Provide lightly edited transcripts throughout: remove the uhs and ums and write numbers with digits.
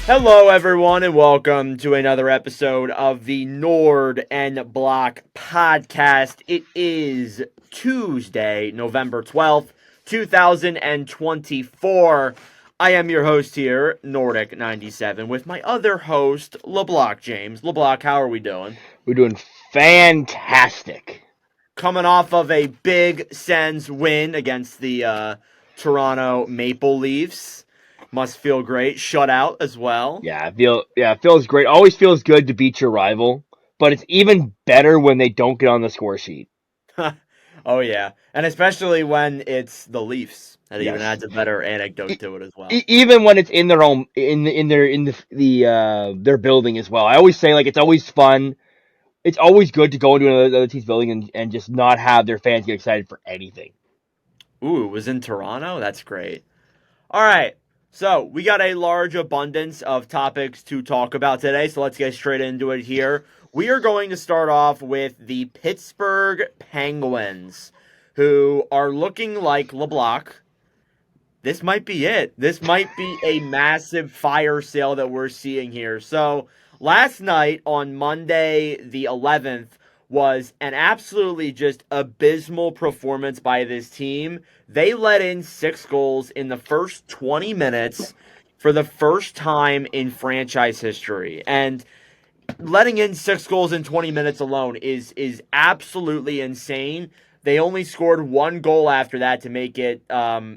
Hello, everyone, and welcome to another episode of the Onnnnn Block podcast. It is Tuesday, November 12th, 2024. I am your host here, Nordic97, with my other host, LeBlock James. LeBlock, how are we doing? We're doing fantastic. Coming off of a big Sens win against the Toronto Maple Leafs. Must feel great. Shutout as well. It feels great. Always feels good to beat your rival, but it's even better when they don't get on the score sheet. Oh yeah, and especially when it's the Leafs, that even Yes. adds a better anecdote to it as well. Even when it's in their own their building as well. I always say, like, it's always fun. It's always good to go into another team's building and just not have their fans get excited for anything. Ooh, it was in Toronto. That's great. All right, so we got a large abundance of topics to talk about today, so let's get straight into it here. We are going to start off with the Pittsburgh Penguins, who are looking like LeBlanc. This might be it. This might be a massive fire sale that we're seeing here. So, last night on Monday the 11th was an absolutely just abysmal performance by this team. They let in 6 goals in the first 20 minutes for the first time in franchise history. And letting in 6 goals in 20 minutes alone is absolutely insane. They only scored 1 goal after that to make it a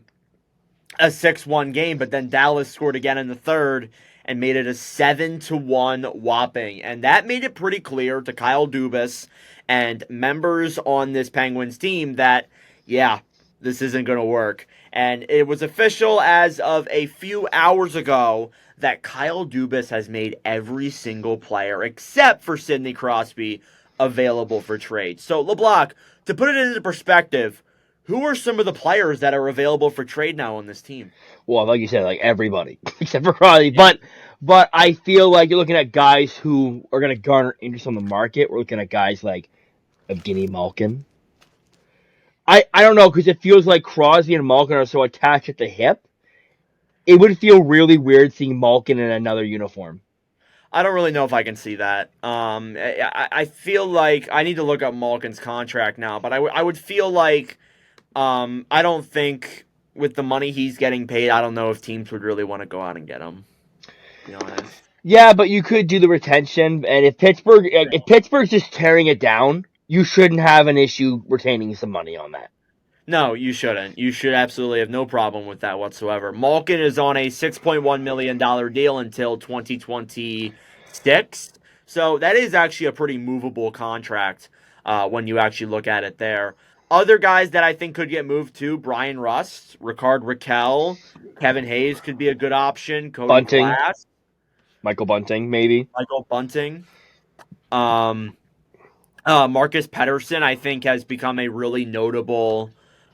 6-1 game, but then Dallas scored again in the third and made it a 7-1 whopping. And that made it pretty clear to Kyle Dubas and members on this Penguins team that, yeah, this isn't going to work. And it was official as of a few hours ago that Kyle Dubas has made every single player, except for Sidney Crosby, available for trade. So, LeBlanc, to put it into perspective, who are some of the players that are available for trade now on this team? Well, like you said, like everybody except for Crosby. Yeah. But I feel like you're looking at guys who are going to garner interest on the market. We're looking at guys like Evgeny Malkin. I don't know, because it feels like Crosby and Malkin are so attached at the hip. It would feel really weird seeing Malkin in another uniform. I don't really know if I can see that. I feel like I need to look up Malkin's contract now, but I would feel like I don't think with the money he's getting paid, I don't know if teams would really want to go out and get him. To be honest. Yeah, but you could do the retention, and if Pittsburgh's just tearing it down, you shouldn't have an issue retaining some money on that. No, you shouldn't. You should absolutely have no problem with that whatsoever. Malkin is on a $6.1 million deal until 2026. So that is actually a pretty movable contract when you actually look at it there. Other guys that I think could get moved to, Brian Rust, Ricard Raquel, Kevin Hayes could be a good option, Cody Bunting, Glass, Michael Bunting, maybe. Michael Bunting. Um, Marcus Pettersson, I think, has become a really notable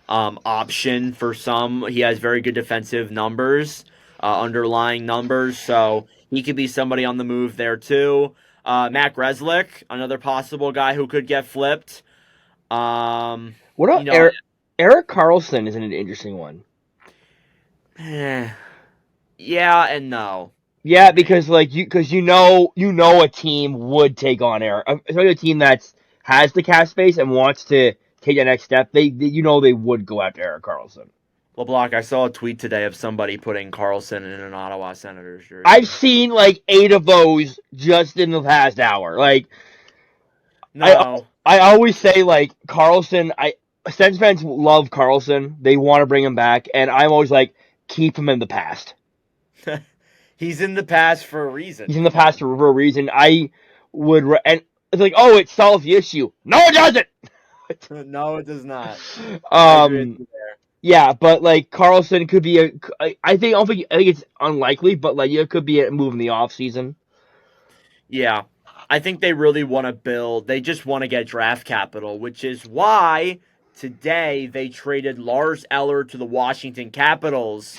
option for some. He has very good defensive numbers, underlying numbers, so he could be somebody on the move there too. Matt Grzelcyk, another possible guy who could get flipped. What You about know, Eric Carlson? Isn't an interesting one. yeah and no. Yeah, because you know a team would take on Eric, especially a team that has the cap space and wants to take that next step. They would go after Eric Carlson. LeBlanc, I saw a tweet today of somebody putting Carlson in an Ottawa Senators jersey. I've seen like 8 of those just in the past hour. Like, No. I always say, like, Carlson. Sens fans love Carlson. They want to bring him back, and I'm always like, keep him in the past. He's in the past for a reason. He's in the past for a reason. I would, and it's like, oh, it solves the issue. No, it doesn't. No, it does not. I agree with you there. Yeah, but like Carlson could be I think it's unlikely, but like it could be a move in the off season. Yeah. I think they really want to build. They just want to get draft capital, which is why today they traded Lars Eller to the Washington Capitals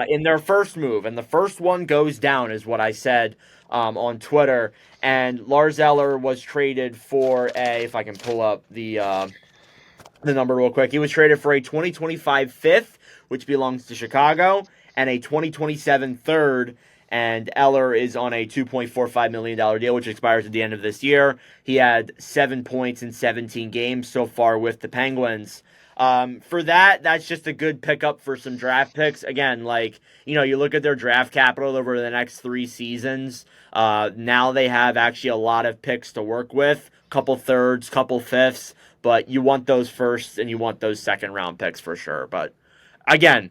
in their first move. And the first one goes down, is what I said on Twitter. And Lars Eller was traded for if I can pull up the number real quick. He was traded for a 2025 fifth, which belongs to Chicago, and a 2027 third. and Eller is on a $2.45 million deal, which expires at the end of this year. He had 7 points in 17 games so far with the Penguins. For that, that's just a good pickup for some draft picks. Again, like, you look at their draft capital over the next 3 seasons. Now they have actually a lot of picks to work with, couple thirds, couple fifths, but you want those firsts and you want those second round picks for sure. But again,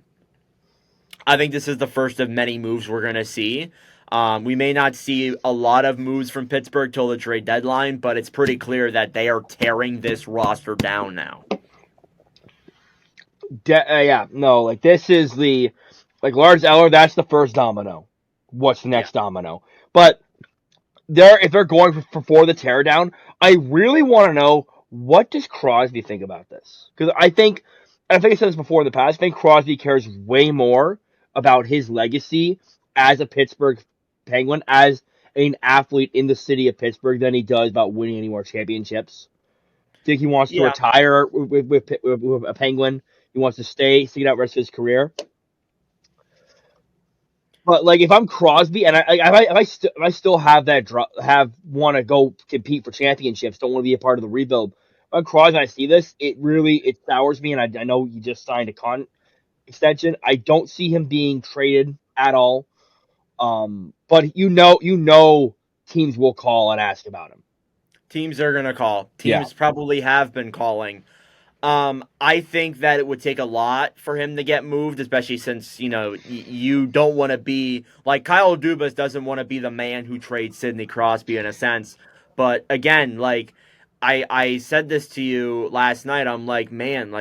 I think this is the first of many moves we're going to see. We may not see a lot of moves from Pittsburgh till the trade deadline, but it's pretty clear that they are tearing this roster down now. Yeah, no, like this is like Lars Eller. That's the first domino. What's the Yeah. next domino? But if they're going for the teardown, I really want to know what does Crosby think about this? Because I think I said this before in the past. I think Crosby cares way more about his legacy as a Pittsburgh Penguin, as an athlete in the city of Pittsburgh, than he does about winning any more championships. I think he wants to Yeah. retire with a Penguin. He wants to stick it out the rest of his career. But like, if I'm Crosby and if I still have have want to go compete for championships, don't want to be a part of the rebuild. If I'm Crosby and I see this, it sours me, and I know he just signed a extension. I don't see him being traded at all. But teams will call and ask about him. Teams are going to call. Yeah, Teams probably have been calling. I think that it would take a lot for him to get moved, especially since you don't want to be like Kyle Dubas doesn't want to be the man who trades Sidney Crosby in a sense. But again, like I said this to you last night, I'm like, man,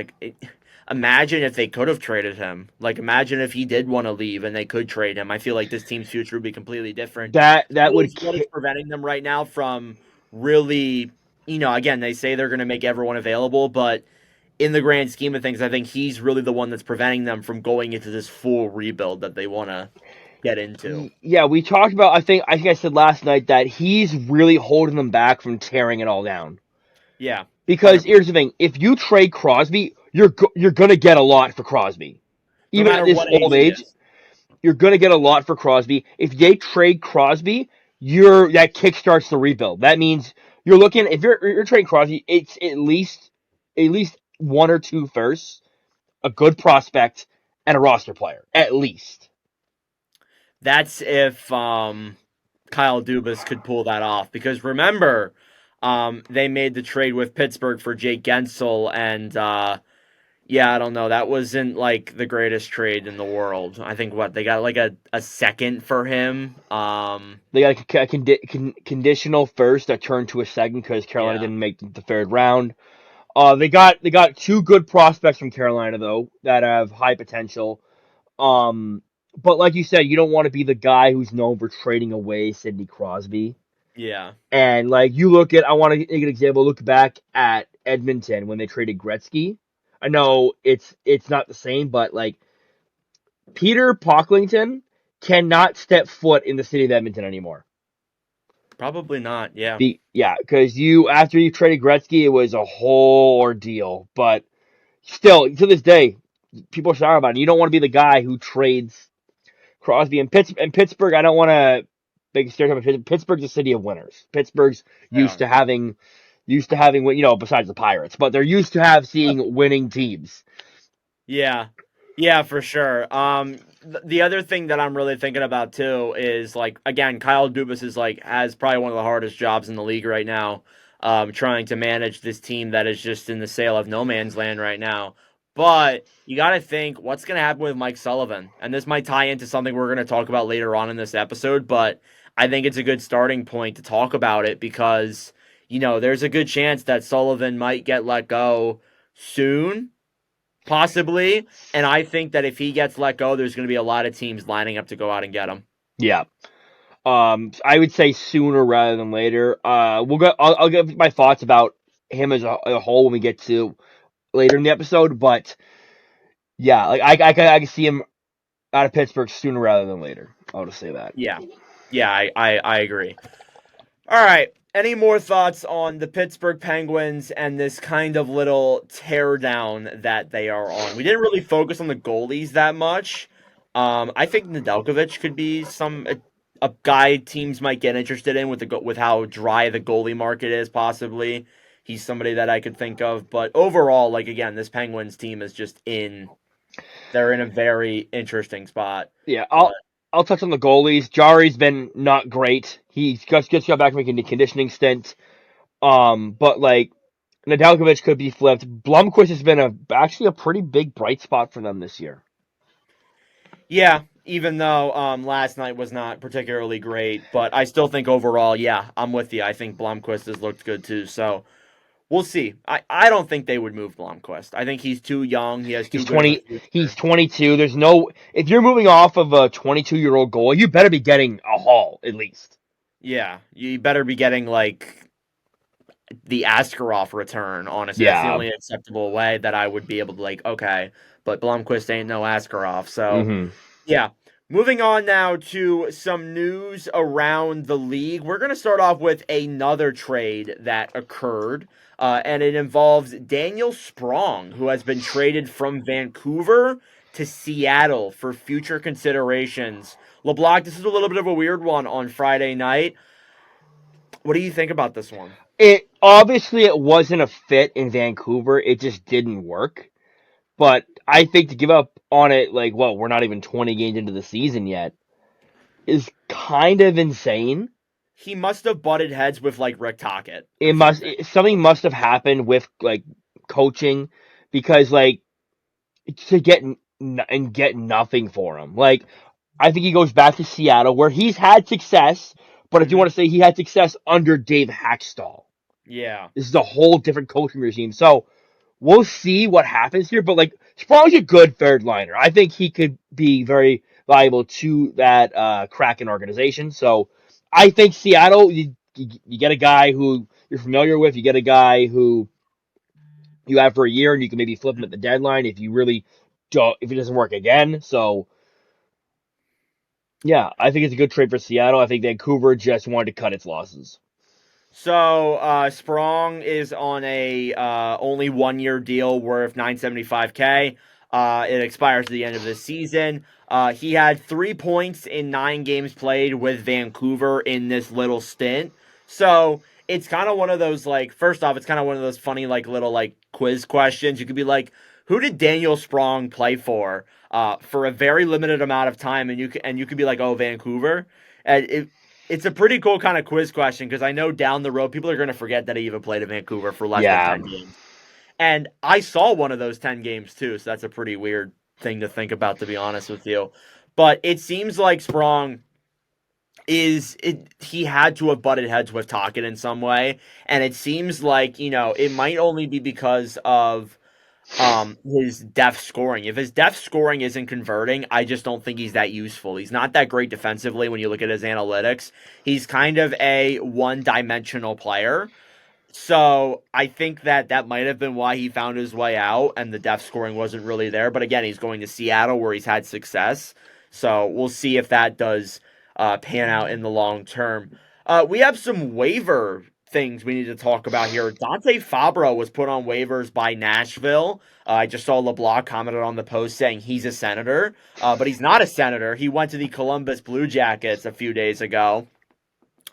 imagine if they could have traded him. Like, imagine if he did want to leave and they could trade him. I feel like this team's future would be completely different. that would What is preventing them right now from really, again, they say they're going to make everyone available, but in the grand scheme of things, I think he's really the one that's preventing them from going into this full rebuild that they want to get into. yeah, we talked about. I think I said last night that he's really holding them back from tearing it all down. Yeah, Because 100%. here's the thing: if you trade Crosby, you're gonna get a lot for Crosby. No Even at matter this what old age he age, is. you're gonna get a lot for Crosby. If they trade Crosby, that kickstarts the rebuild. That means you're looking if you're trading Crosby, it's at least one or two firsts, a good prospect, and a roster player at least. That's if Kyle Dubas could pull that off. Because remember, they made the trade with Pittsburgh for Jake Gensel, and yeah, I don't know. That wasn't like the greatest trade in the world. I think what they got like a second for him. They got conditional first that turned to a second because Carolina Yeah, didn't make the third round. They got two good prospects from Carolina though that have high potential. Um, but like you said, you don't want to be the guy who's known for trading away Sidney Crosby. yeah, And like I want to make an example. Look back at Edmonton when they traded Gretzky. I know it's not the same, but like Peter Pocklington cannot step foot in the city of Edmonton anymore. probably not. Yeah, Yeah, because after you traded Gretzky, it was a whole ordeal. But still, to this day, people are shouting about it. You don't want to be the guy who trades Crosby and Pittsburgh. I don't want to make a stereotype. Pittsburgh's a city of winners. Pittsburgh's yeah. used to having besides the Pirates, but they're used to seeing winning teams. Yeah. Yeah, for sure. The other thing that I'm really thinking about too is like again, Kyle Dubas is like has probably one of the hardest jobs in the league right now. Trying to manage this team that is just in the sale of no man's land right now. But you got to think what's going to happen with Mike Sullivan, and this might tie into something we're going to talk about later on in this episode. But I think it's a good starting point to talk about it because there's a good chance that Sullivan might get let go soon possibly. And I think that if he gets let go, there's going to be a lot of teams lining up to go out and get him. Yeah. I would say sooner rather than later. We'll go. I'll give my thoughts about him as a whole when we get to later in the episode. But yeah, like I can see him out of Pittsburgh sooner rather than later. I'll just say that. Yeah. Yeah, I agree. All right. Any more thoughts on the Pittsburgh Penguins and this kind of little teardown that they are on? We didn't really focus on the goalies that much. I think Nedeljkovic could be a guy teams might get interested in with with how dry the goalie market is. Possibly, he's somebody that I could think of. But overall, like again, this Penguins team is just in. They're in a very interesting spot. Yeah, But I'll touch on the goalies. Jari's been not great. He just got back from a conditioning stint. But like Nedeljkovic could be flipped. Blumquist has been actually a pretty big bright spot for them this year. yeah, even though last night was not particularly great, but I still think overall, yeah, I'm with you. I think Blomqvist has looked good too. So we'll see. I don't think they would move Blomqvist. I think he's too young. He has too He's good of a 20. He's future. 22. There's no if you're moving off of a 22-year-old goal, you better be getting a haul at least. Yeah, you better be getting like the Askarov return. Honestly, that's the Yeah. only acceptable way that I would be able to like. Okay, but Blomqvist ain't no Askarov. So Mm-hmm. yeah. Moving on now to some news around the league. We're going to start off with another trade that occurred, and it involves Daniel Sprong, who has been traded from Vancouver to Seattle for future considerations. LeBlanc, this is a little bit of a weird one on Friday night. What do you think about this one? It wasn't a fit in Vancouver. It just didn't work. But I think to give up on it, like, well, we're not even 20 games into the season yet, is kind of insane. He must have butted heads with like Rick Tocchet or something. Something must have happened with like coaching because like to get nothing for him. Like I think he goes back to Seattle where he's had success, but if you Hmm. want to say he had success under Dave Hackstall, Yeah. this is a whole different coaching regime. So we'll see what happens here. But like Sprong's a good third liner. I think he could be very valuable to that Kraken organization. So I think Seattle, you get a guy who you're familiar with. You get a guy who you have for a year, and you can maybe flip him at the deadline if you really don't if it doesn't work again. So yeah, I think it's a good trade for Seattle. I think Vancouver just wanted to cut its losses. So Sprong is on a only 1 year deal worth 975K. It expires at the end of this season. He had 3 points in 9 games played with Vancouver in this little stint. So it's kind of one of those like first off, it's kind of one of those funny like little like quiz questions. You could be like, who did Daniel Sprong play for a very limited amount of time, and you could be like, oh, Vancouver. And it's a pretty cool kind of quiz question because I know down the road people are going to forget that he even played in Vancouver for less than Yeah, 10 games. And I saw one of those 10 games too, so that's a pretty weird thing to think about, to be honest with you. But it seems like Sprong he had to have butted heads with Tocchet in some way, and it seems like it might only be because of his depth scoring. If his depth scoring isn't converting, I just don't think he's that useful. He's not that great defensively when you look at his analytics. He's kind of a one-dimensional player. So I think that might have been why he found his way out, and the depth scoring wasn't really there. But again, he's going to Seattle where he's had success. So we'll see if that does pan out in the long term. We have some waiver things we need to talk about here. Dante Fabro was put on waivers by Nashville. I just saw LeBlanc commented on the post saying he's a Senator, but he's not a Senator. He went to the Columbus Blue Jackets a few days ago.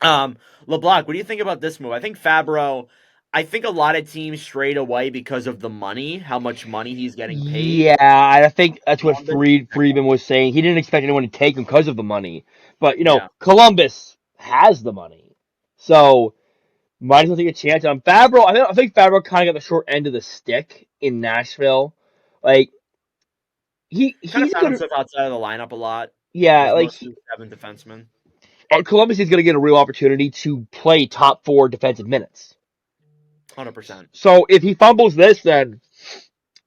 LeBlanc, what do you think about this move? I think Fabro. I think a lot of teams strayed away because of the money, how much money he's getting paid. yeah, I think that's what Columbus, Friedman was saying. He didn't expect anyone to take him because of the money, but yeah. Columbus has the money, so might as well take a chance on Fabro. I think Fabro kind of got the short end of the stick in Nashville. Like Kind of he's a found good himself outside of the lineup a lot. yeah. Was mostly seventh defenseman. Columbus is going to get a real opportunity to play top four defensive minutes. 100%. So if he fumbles this, then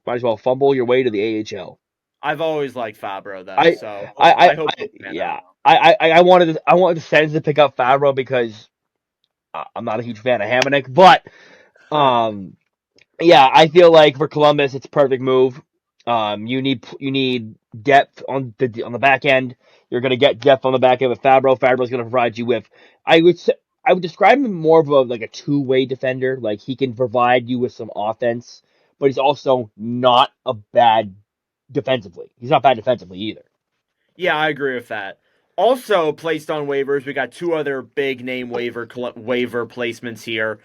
might as well fumble your way to the AHL. I've always liked Fabro though, I, so I, I hope I he'll pan yeah. out. I wanted the Sens to pick up Fabro because I'm not a huge fan of Hamonic, but Huh. um, yeah, I feel like for Columbus, it's a perfect move. You need depth on the back end. You're gonna get depth on the back end with Fabro. Fabro's gonna provide you with. I would say, I would describe him more of like a two-way defender. Like he can provide you with some offense, but he's also not a bad defensively. He's not bad defensively either. Yeah, I agree with that. Also placed on waivers, we got two other big name waiver placements here.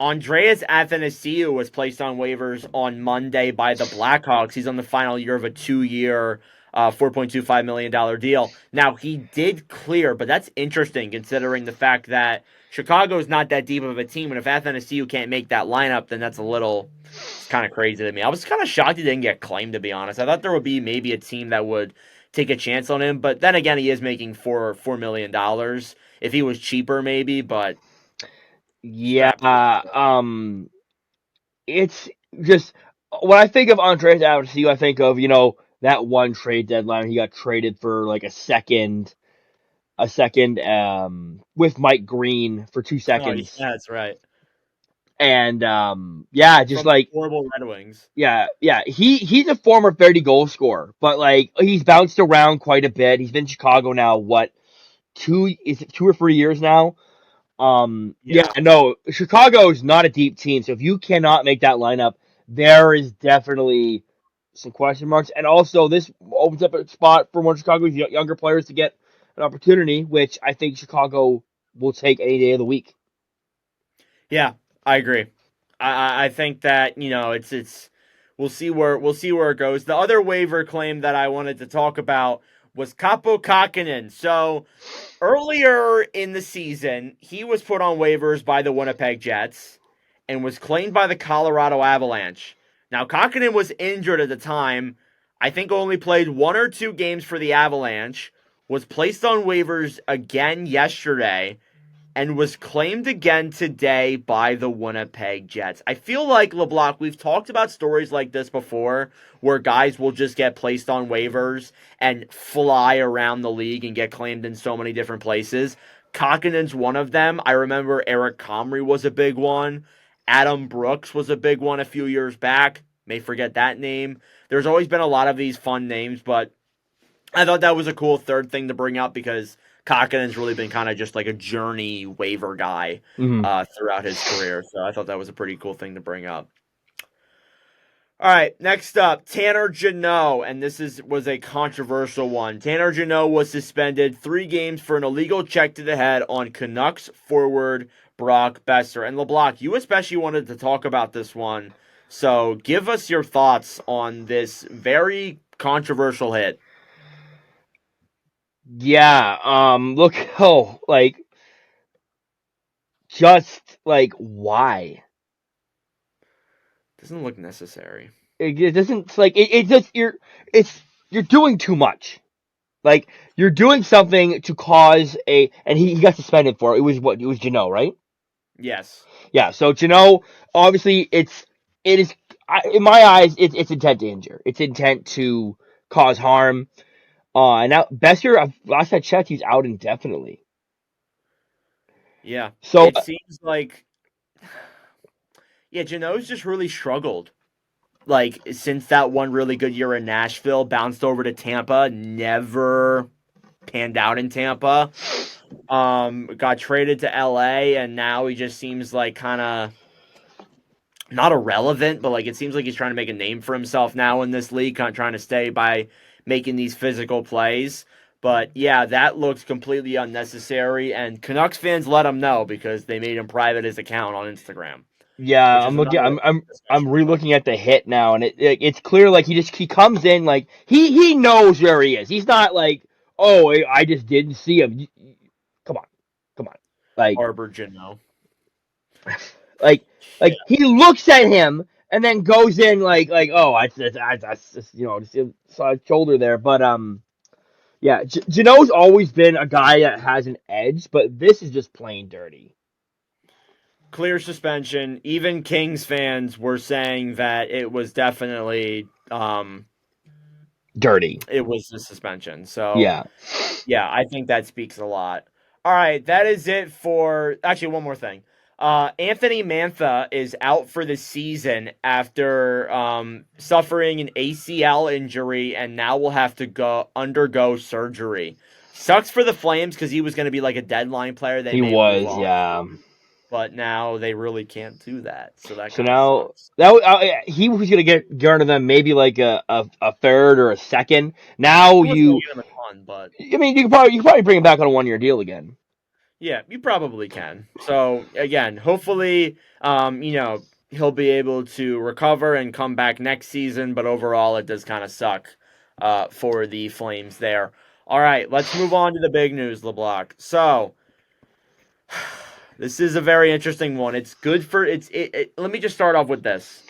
Andreas Athanasiou was placed on waivers on Monday by the Blackhawks. He's on the final year of a 2-year, $4.25 million deal. Now he did clear, but that's interesting considering the fact that Chicago's not that deep of a team, and if Athanasiou can't make that lineup, then that's a little. It's kind of crazy to me. I was kind of shocked he didn't get claimed, to be honest. I thought there would be maybe a team that would take a chance on him. But then again, he is making $4 million. If he was cheaper, maybe, but Yeah, it's just when I think of Andres Avdiju, I think of that one trade deadline he got traded for like a second with Mike Green for two oh yeah, seconds, that's right. and yeah, just From the like horrible Red Wings. yeah, he's a former 30 goal scorer, but like he's bounced around quite a bit. He's been in Chicago now, what, 2 or 3 years now? Yeah, Yeah, no, Chicago is not a deep team, so if you cannot make that lineup, there is definitely some question marks. And also, this opens up a spot for one of Chicago's younger players to get an opportunity, which I think Chicago will take any day of the week. yeah, I agree. I think that it's we'll see where it goes. The other waiver claim that I wanted to talk about was Capo Kakinen. So earlier in the season, he was put on waivers by the Winnipeg Jets and was claimed by the Colorado Avalanche. Now, Kakinen was injured at the time. I think only played 1 or 2 games for the Avalanche, was placed on waivers again yesterday, and was claimed again today by the Winnipeg Jets. I feel like, LeBlanc, we've talked about stories like this before where guys will just get placed on waivers and fly around the league and get claimed in so many different places. Kakinen's one of them. I remember Eric Comrie was a big one. Adam Brooks was a big one a few years back. May forget that name. There's always been a lot of these fun names, but I thought that was a cool third thing to bring up because Kakinen's really been kind of just like a journey waiver guy Mm-hmm. throughout his career. So I thought that was a pretty cool thing to bring up. All right, next up, Tanner Jeannot, and was a controversial one. Tanner Jeannot was suspended 3 games for an illegal check to the head on Canucks forward Brock Besser. And LeBlanc, you especially wanted to talk about this one, so give us your thoughts on this very controversial hit. Yeah, look, like, just like, why? Doesn't look necessary. It doesn't, it's like, it just, you're doing too much. Like, you're doing something to cause and he got suspended for it. It was Jeannot, right? Yes. Yeah, so Jeannot, obviously, it is, in my eyes, it's intent to injure. It's intent to cause harm. And now, Besser, last I checked, he's out indefinitely. Yeah. So, It seems like yeah, Janot's just really struggled. Like since that one really good year in Nashville, bounced over to Tampa, never panned out in Tampa. Got traded to LA and now he just seems like kind of not irrelevant, but like it seems like he's trying to make a name for himself now in this league, kind of trying to stay by making these physical plays. But yeah, that looks completely unnecessary, and Canucks fans let him know because they made him private his account on Instagram, yeah, which is I'm looking. another I'm discussion. But re-looking at the hit now, and it's clear like he comes in like he knows where he is. He's not like, oh, I just didn't see him. Come on, come on, like Arbor Janot. like Yeah. like he looks at him and then goes in like oh I just just saw his shoulder there, but yeah, Janot's always been a guy that has an edge, but this is just plain dirty. Clear suspension. Even Kings fans were saying that it was definitely Dirty. it was the suspension. So Yeah. yeah, I think that speaks a lot. All right, that is it for actually one more thing. Anthony Mantha is out for the season after suffering an ACL injury and now will have to go undergo surgery. Sucks for the Flames because he was going to be like a deadline player they He may move was, on yeah. to, but now they really can't do that. So that So kind of now sucks. he was gonna get garner them maybe like a third or a second. Now He wasn't going you to get him a ton. on, but I mean, you could probably bring him back on a 1-year deal again. yeah, you probably can. So again, hopefully, he'll be able to recover and come back next season. But overall, it does kind of suck for the Flames there. All right, let's move on to the big news, LeBlanc. So this is a very interesting one. It's good for let me just start off with this.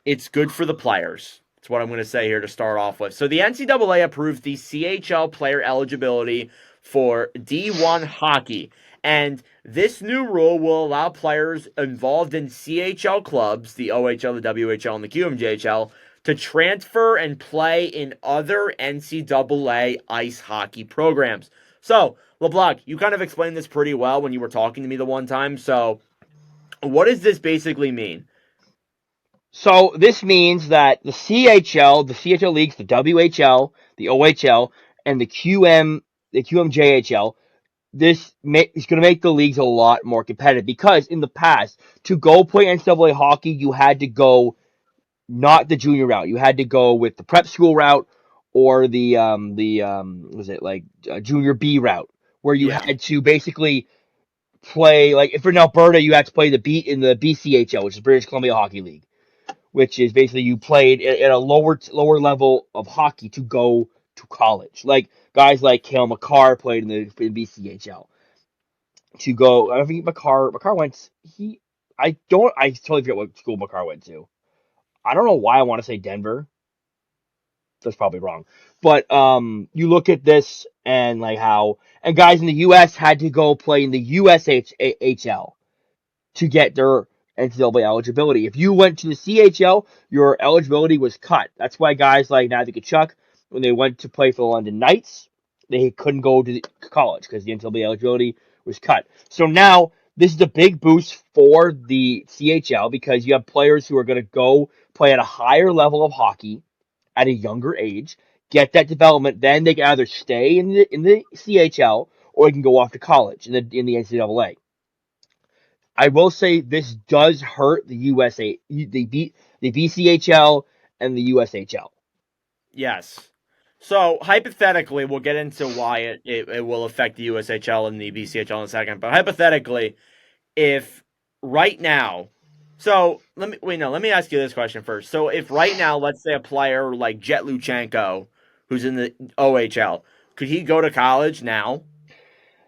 It's good for the players. That's what I'm going to say here to start off with. So the NCAA approved the CHL player eligibility for D1 hockey. And this new rule will allow players involved in CHL clubs, the OHL, the WHL, and the QMJHL, to transfer and play in other NCAA ice hockey programs. So, LeBlanc, you kind of explained this pretty well when you were talking to me the one time. So, what does this basically mean? So this means that the CHL leagues, the WHL, the OHL, and the QMJHL, is going to make the leagues a lot more competitive because in the past, to go play NCAA hockey, you had to go not the junior route. You had to go with the prep school route or the was it like junior B route, where you Yeah. had to basically play like if you're in Alberta, you had to play the BCHL, which is British Columbia Hockey League, which is basically you played at a lower level of hockey to go to college. Like guys like Cale McCarr played in BCHL to go. I think McCarr went. I totally forget what school McCarr went to. I don't know why I want to say Denver. That's probably wrong. But you look at this and like how and guys in the U.S. had to go play in the USHL to get their NCAA eligibility. If you went to the CHL, your eligibility was cut. That's why guys like Navi Kachuk, when they went to play for the London Knights, they couldn't go to college because the NCAA eligibility was cut. So now this is a big boost for the CHL because you have players who are going to go play at a higher level of hockey at a younger age, get that development, then they can either stay in the CHL or they can go off to college in the NCAA. I will say this does hurt the the BCHL and the USHL. Yes. So hypothetically, we'll get into why it will affect the USHL and the BCHL in a second. But hypothetically, if right now, so let me wait. No, let me ask you this question first. So if right now, let's say a player like Jet Luchenko, who's in the OHL, could he go to college now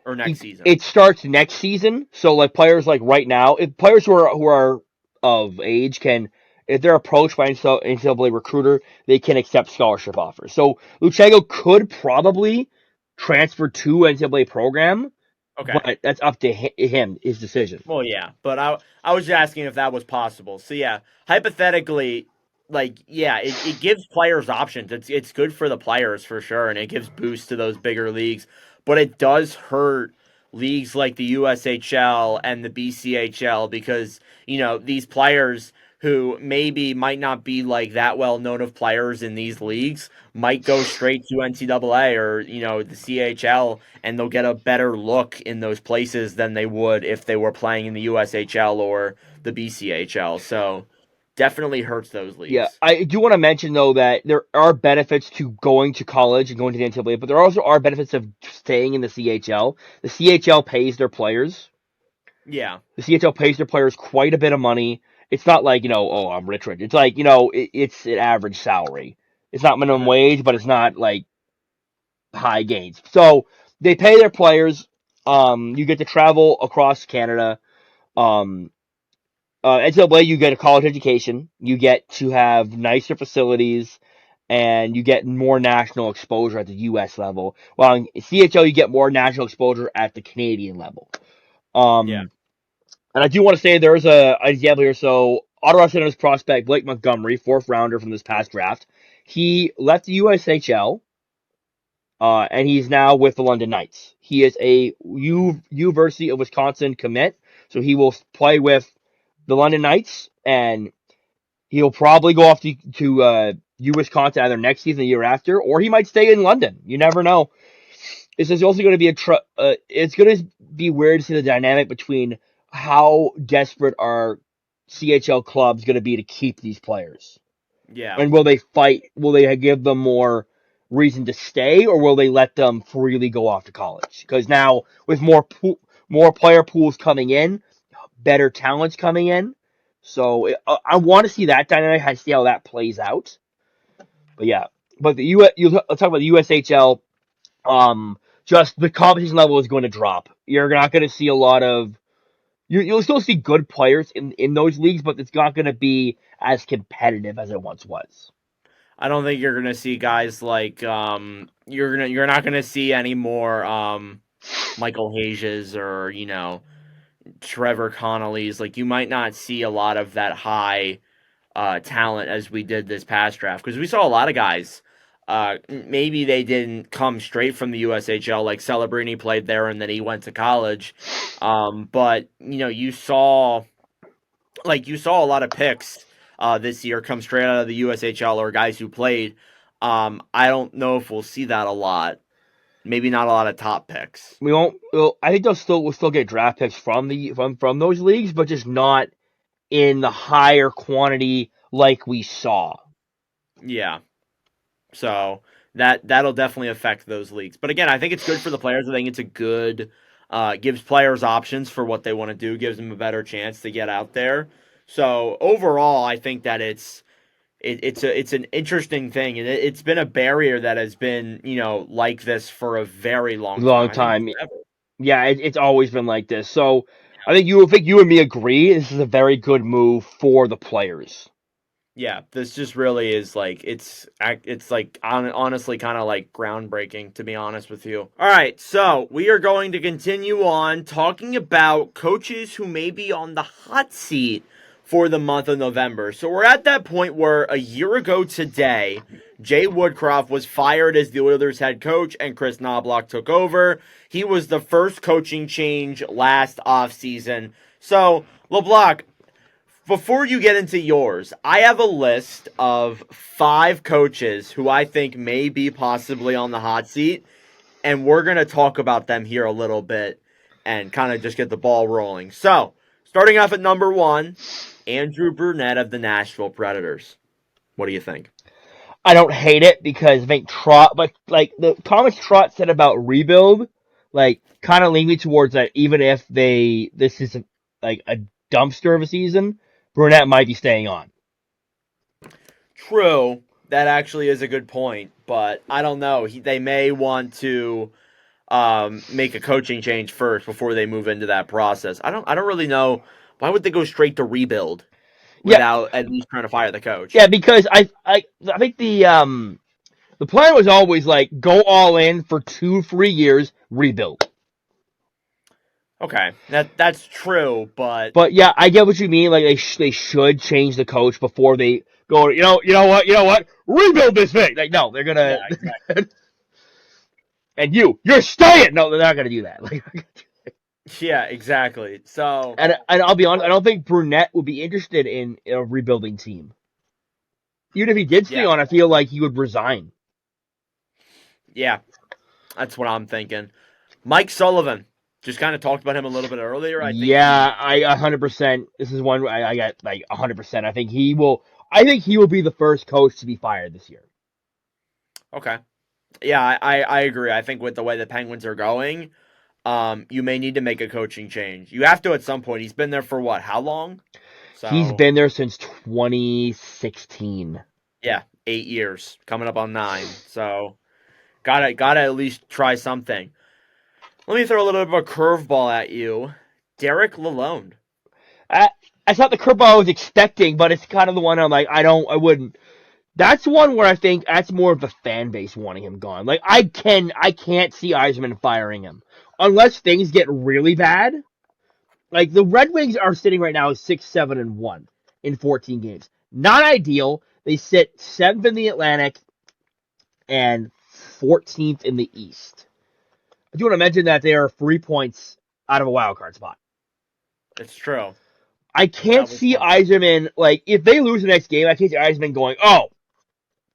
or next season? It starts next season, so like players like right now, if players who are of age can, if they're approached by NCAA recruiter, they can accept scholarship offers. So Luchenko could probably transfer to NCAA program, Okay. but that's up to him, his decision. Well, yeah, but I was just asking if that was possible. So yeah, hypothetically, like yeah, it gives players options. It's good for the players for sure, and it gives boosts to those bigger leagues. But it does hurt leagues like the USHL and the BCHL because these players who maybe might not be like that well known of players in these leagues might go straight to NCAA or the CHL and they'll get a better look in those places than they would if they were playing in the USHL or the BCHL. So definitely hurts those Yeah, leagues. I do want to mention though that there are benefits to going to college and going to the NCAA, but there also are benefits of staying in the CHL. The CHL pays their players. Yeah. The CHL pays their players quite a bit of money. It's not like, oh, I'm rich. It's like, it's an average salary. It's not minimum Hmm. wage, but it's not like high gains. So they pay their players. You get to travel across Canada. Um, NCAA, you get a college education. You get to have nicer facilities, and you get more national exposure at the U.S. level. While in CHL, you get more national exposure at the Canadian level. Yeah. Um, and I do want to say there's an example here. So Ottawa Senators prospect Blake Montgomery, fourth rounder from this past draft, he left the USHL, and he's now with the London Knights. He is a University of Wisconsin commit, so he will play with the London Knights, and he'll probably go off to U Wisconsin either next season, or the year after, or he might stay in London. You never know. This is also going to be it's going to be weird to see the dynamic between how desperate are CHL clubs going to be to keep these players, Yeah. and will they fight? Will they give them more? reason to stay, or will they let them freely go off to college? Because now with more player pools coming in, better talents coming in, so I want to see that dynamic. I see how that plays out. But yeah, but let's talk about the USHL. Just the competition level is going to drop. You're not going to see a lot of you'll still see good players in those leagues, but it's not going to be as competitive as it once was. I don't think you're gonna see guys like you're not gonna see any more Michael Hages or Trevor Connolly's. Like you might not see a lot of that high talent as we did this past draft because we saw a lot of guys. Maybe they didn't come straight from the USHL, like Celebrini played there and then he went to college. But you saw a lot of picks this year come straight out of the USHL or guys who played. I don't know if we'll see that a lot. Maybe not a lot of top picks. We won't. I think we'll still get draft picks from those leagues, but just not in the higher quantity like we saw. Yeah. So that'll definitely affect those leagues. But again, I think it's good for the players. I think it's a good gives players options for what they want to do, gives them a better chance to get out there. So overall, I think that it's an interesting thing, and it's been a barrier that has been like this for a very long time. Long I think time. forever. Yeah, it's always been like this. So I think you and me agree this is a very good move for the players. Yeah, this just really is like it's like honestly kind of like groundbreaking to be honest with you. All right, so we are going to continue on talking about coaches who may be on the hot seat for the month of November. So we're at that point where a year ago today, Jay Woodcroft was fired as the Oilers head coach and Chris Knobloch took over. He was the first coaching change last offseason. So, LeBlanc, before you get into yours, I have a list of 5 coaches who I think may be possibly on the hot seat, and we're going to talk about them here a little bit and kind of just get the ball rolling. So, starting off at number 1, Andrew Brunette of the Nashville Predators. What do you think? I don't hate it because I think Trot, but like the comments Trot said about rebuild, like kind of lean me towards that. Even if this is like a dumpster of a season, Brunette might be staying on. True, that actually is a good point, but I don't know. They may want to make a coaching change first before they move into that process. I don't really know why would they go straight to rebuild Yeah, without at least trying to fire the coach. yeah, because I think the plan was always like go all in for 2-3 years, rebuild. Okay, that's true, but But yeah, I get what you mean. Like they should change the coach before they go. You know what, rebuild this thing. Like no, they're yeah, gonna. exactly. And you're staying. No, they're not gonna do that. Like, Yeah, exactly. So and I'll be honest, I don't think Brunette would be interested in a rebuilding team. Even if he did stay yeah, on, I feel like he would resign. yeah, that's what I'm thinking. Mike Sullivan, just kind of talked about him a little bit earlier. I think Yeah, he I 100%. This is one I got like 100%. I think he will. I think he will be the first coach to be fired this year. okay. Yeah, I agree. I think with the way the Penguins are going, you may need to make a coaching change. You have to at some point. He's been there for what? How long? He's So been there since 2016. yeah, 8 years, coming up on 9. So gotta at least try something. Let me throw a little bit of a curveball at you, Derek Lalonde. I, that's not the curveball I was expecting, but it's kind of the one I'm like, I wouldn't. That's one where I think that's more of the fan base wanting him gone. Like I can't see Eisman firing him unless things get really bad. Like the Red Wings are sitting right now 6-7-1 in 14 games. Not ideal. They sit 7th in the Atlantic and 14th in the East. I do want to mention that they are 3 points out of a wild card spot. It's true. I can't That was see one. Yzerman, like, if they lose the next game, I can't see Yzerman going, oh,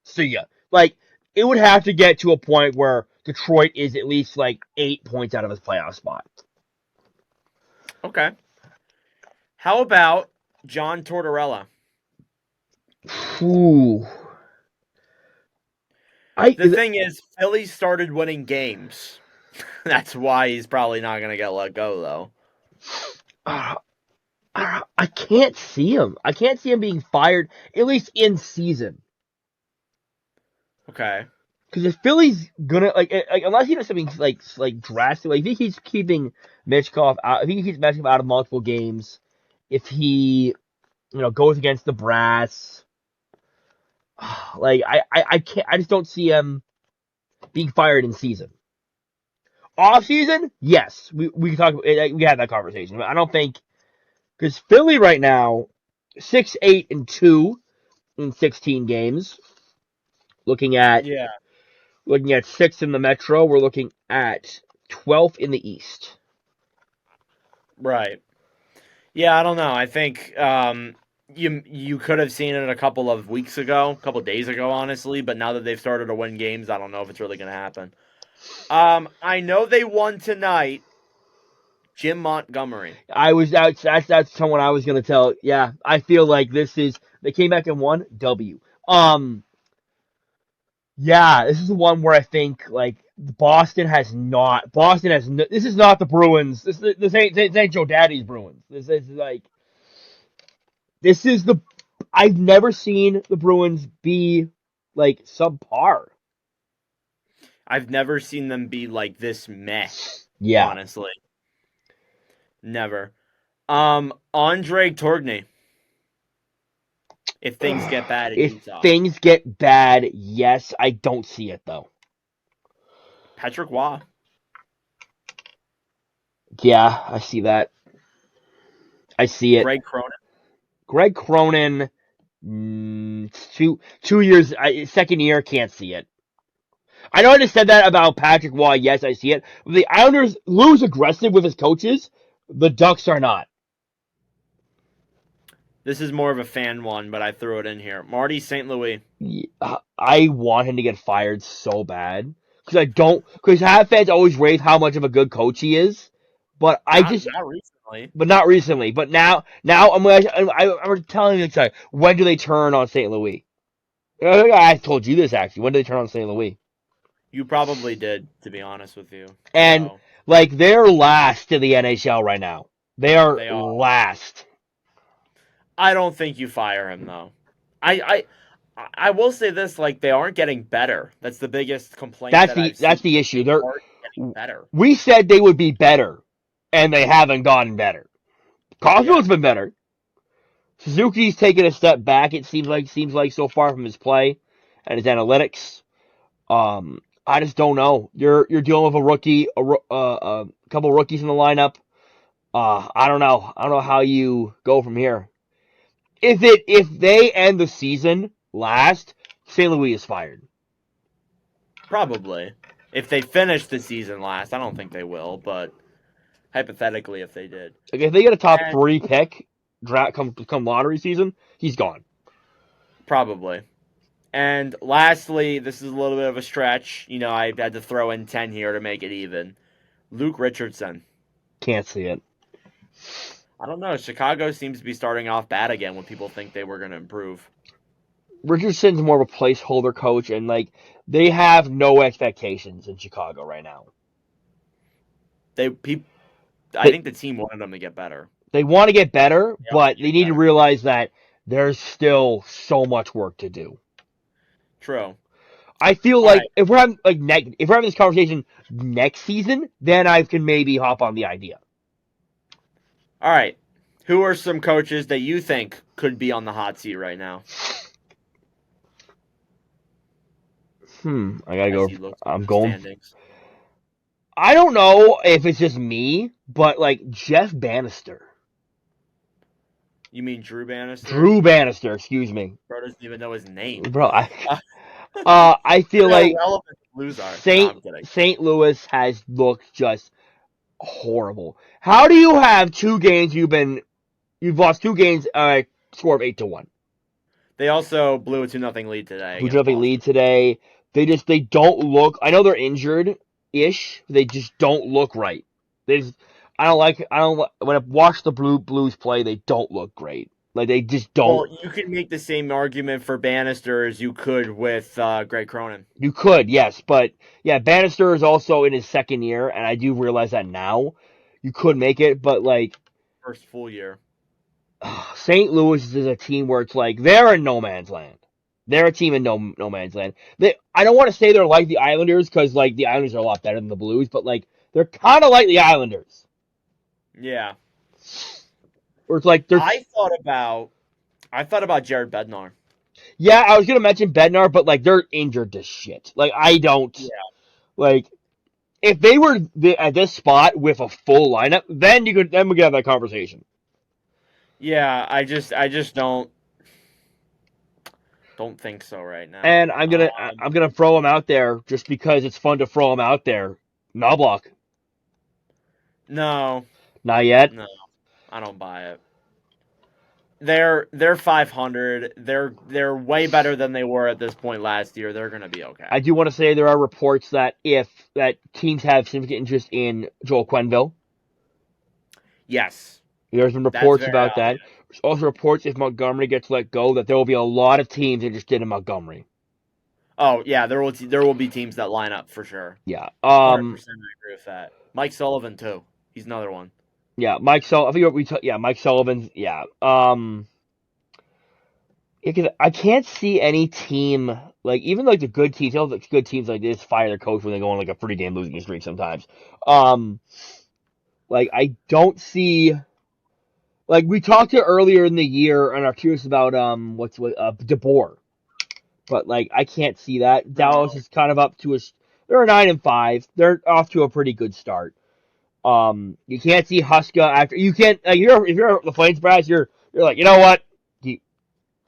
see ya. Like, it would have to get to a point where Detroit is at least, like, 8 points out of his playoff spot. Okay. How about John Tortorella? Ooh. The thing is, Philly started winning games. That's why he's probably not going to get let go, though. I can't see him. I can't see him being fired, at least in season. Okay. Because if Philly's gonna like unless he does something like drastic, like if he keeps keeping Mitchkov out, if he keeps Mitchkov out of multiple games, if he goes against the brass, like I can't, I just don't see him being fired in season. Off season, yes, we can talk. We had that conversation, but I don't think because Philly right now 6-8-2 in 16 games. Looking at Yeah. 6th in the Metro, we're looking at 12th in the East. Right. Yeah, I don't know. I think you could have seen it a couple of weeks ago, a couple of days ago, honestly. But now that they've started to win games, I don't know if it's really going to happen. I know they won tonight. Jim Montgomery. That's someone I was gonna tell. Yeah, I feel like they came back and won. Yeah, this is the one where I think like Boston has not. This is not the Bruins. This ain't Joe Daddy's Bruins. This is like this is the. I've never seen the Bruins be like subpar. I've never seen them be like this meh. Yeah. Honestly, never. Andre Torgny. If things get bad in If Utah. things get bad, yes, I don't see it though. Patrick Waugh. Yeah, I see that. I see it. Greg Cronin, 2 years, second year, can't see it. I know I just said that about Patrick Waugh. Yes, I see it. The Islanders lose aggressive with his coaches. The Ducks are not. This is more of a fan one, but I threw it in here. Marty St. Louis. I want him to get fired so bad because half fans always rave how much of a good coach he is, but not recently. But not recently. But now I'm telling you, when do they turn on St. Louis? I told you this actually. When do they turn on St. Louis? You probably did, to be honest with you. And they're last in the NHL right now. They are last. I don't think you fire him though. I will say this: like they aren't getting better. That's the biggest complaint. That's the issue. They're getting better. We said they would be better, and they haven't gotten better. Caulfield's been better. Suzuki's taken a step back. It seems like so far from his play and his analytics. I just don't know. You're dealing with a rookie, a couple rookies in the lineup. I don't know. I don't know how you go from here. If they end the season last, St. Louis is fired. Probably. If they finish the season last, I don't think they will, but hypothetically, if they did. Like if they get a top 3 pick, come lottery season, he's gone. Probably. And lastly, this is a little bit of a stretch. I had to throw in 10 here to make it even. Luke Richardson. Can't see it. I don't know. Chicago seems to be starting off bad again when people think they were going to improve. Richardson's more of a placeholder coach, and they have no expectations in Chicago right now. I think the team wanted them to get better. They want to get better, but they need to realize that there's still so much work to do. True. I feel like if we're having this conversation next season, then I can maybe hop on the idea. All right. Who are some coaches that you think could be on the hot seat right now? I gotta go. I'm going. Standings. I don't know if it's just me, but Jeff Bannister. You mean Drew Bannister? Drew Bannister, excuse me. Bro doesn't even know his name. Bro, I feel like St. Louis has looked just horrible. How do you have 2 games you've lost 2 games score of 8-1? They also blew a 2-0 lead today. They don't look, I know they're injured-ish, they just don't look right. When I watch the Blues play, they don't look great. Like they just don't. Well, you can make the same argument for Bannister as you could with Greg Cronin. You could, yes, but yeah, Bannister is also in his second year, and I do realize that now. You could make it, but like First full year. St. Louis is a team where it's like they're in no man's land. They're a team in no man's land. I don't want to say they're like the Islanders because like the Islanders are a lot better than the Blues, but like they're kind of like the Islanders. Yeah. Where it's like they're I thought about Jared Bednar. yeah, I was gonna mention Bednar, but like they're injured to shit. Like I don't Yeah. like if they were at this spot with a full lineup, then we could have that conversation. Yeah, I just don't think so right now. And I'm gonna throw him out there just because it's fun to throw him out there. Knobloch, No, not yet. no, I don't buy it. They're 500. They're way better than they were at this point last year. They're gonna be okay. I do want to say there are reports that that teams have significant interest in Joel Quenneville. Yes, There's been that's reports very about that. obvious. There's also reports if Montgomery gets let go that there will be a lot of teams interested in Montgomery. Oh yeah, there will be teams that line up for sure. Yeah. 100%, I agree with that. Mike Sullivan too. He's another one. Yeah. I think yeah, Mike Sullivan's. Yeah. Because I can't see any team like even like the good teams. The good teams like this fire their coach when they go on like a pretty damn losing streak sometimes. Like I don't see like we talked to earlier in the year and are curious about DeBoer, but like I can't see that. Dallas No. is kind of up to they're 9-5. They're off to a pretty good start. You can't see Huska after you can't. Like, if you're the Flames brass, you're like you know what,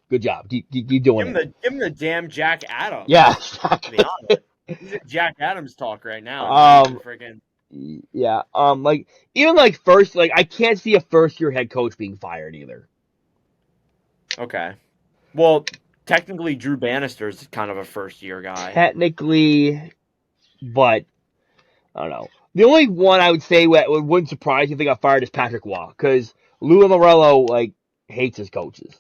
good job, keep doing it. Give him the damn Jack Adams. Yeah, To be honest, he's in Jack Adams talk right now. Not even um, freaking. yeah, like even like first, like I can't see a first year head coach being fired either. Okay. Well, technically, Drew Bannister's kind of a first year guy. Technically, but I don't know. The only one I would say that wouldn't surprise you if they got fired is Patrick Waugh, because Lou Lamoriello like hates his coaches.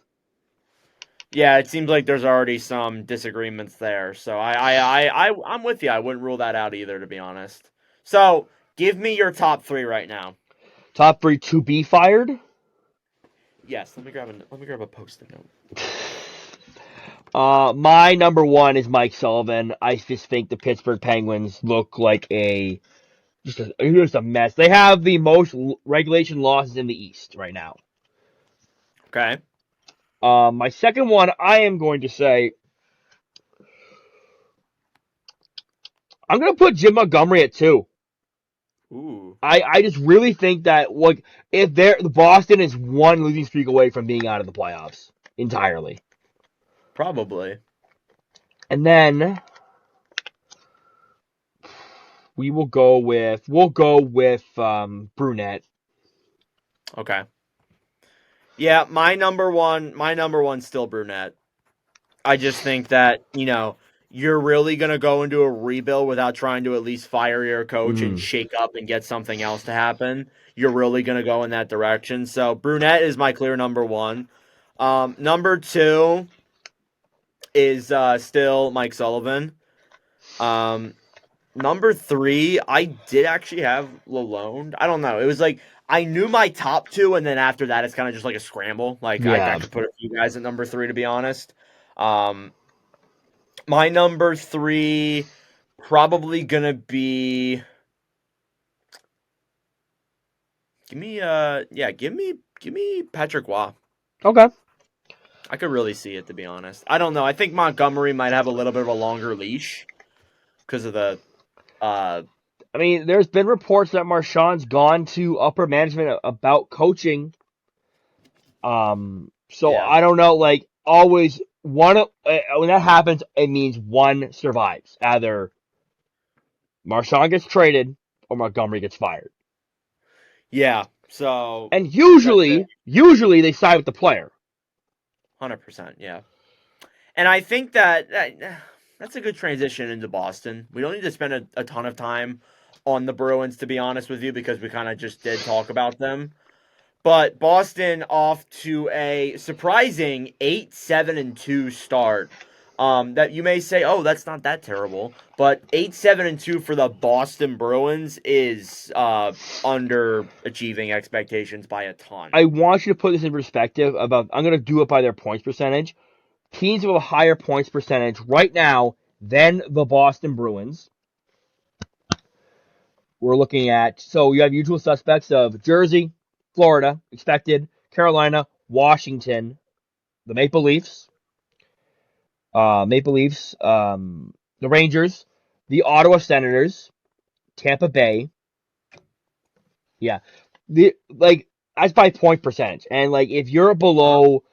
Yeah, it seems like there's already some disagreements there. So I'm with you. I wouldn't rule that out either, to be honest. So give me your top three right now. Top three to be fired. Yes, let me grab a post-it note. My number one is Mike Sullivan. I just think the Pittsburgh Penguins look like just a mess. They have the most regulation losses in the East right now. Okay. My second one, I am going to say, I'm going to put Jim Montgomery at 2. Ooh. I just really think that if the Boston is one losing streak away from being out of the playoffs entirely. Probably. And then we'll go with Brunette. Okay. Yeah, my number one's still Brunette. I just think that, you're really going to go into a rebuild without trying to at least fire your coach and shake up and get something else to happen. You're really going to go in that direction. So Brunette is my clear number one. Number two is still Mike Sullivan. Number three, I did actually have Lalonde. I don't know. It was like I knew my top two, and then after that, it's kind of just like a scramble. Like I could put a few guys at number three, to be honest. My number three probably gonna be. Give me Patrick Waugh. Okay. I could really see it, to be honest. I don't know. I think Montgomery might have a little bit of a longer leash because of the. I mean, there's been reports that Marchand's gone to upper management about coaching. So Yeah. I don't know. Like always, when that happens, it means one survives. Either Marchand gets traded or Montgomery gets fired. Yeah. So. And usually they side with the player. 100%. Yeah. And I think that's a good transition into Boston. We don't need to spend a ton of time on the Bruins, to be honest with you, because we kind of just did talk about them. But Boston off to a surprising 8-7-2 start. That you may say, oh, that's not that terrible. But 8-7-2 for the Boston Bruins is underachieving expectations by a ton. I want you to put this in perspective about I'm going to do it by their points percentage. Teams with a higher points percentage right now than the Boston Bruins. We're looking at, so you have usual suspects of Jersey, Florida, expected, Carolina, Washington, the the Rangers, the Ottawa Senators, Tampa Bay. Yeah. That's by point percentage. And like if you're below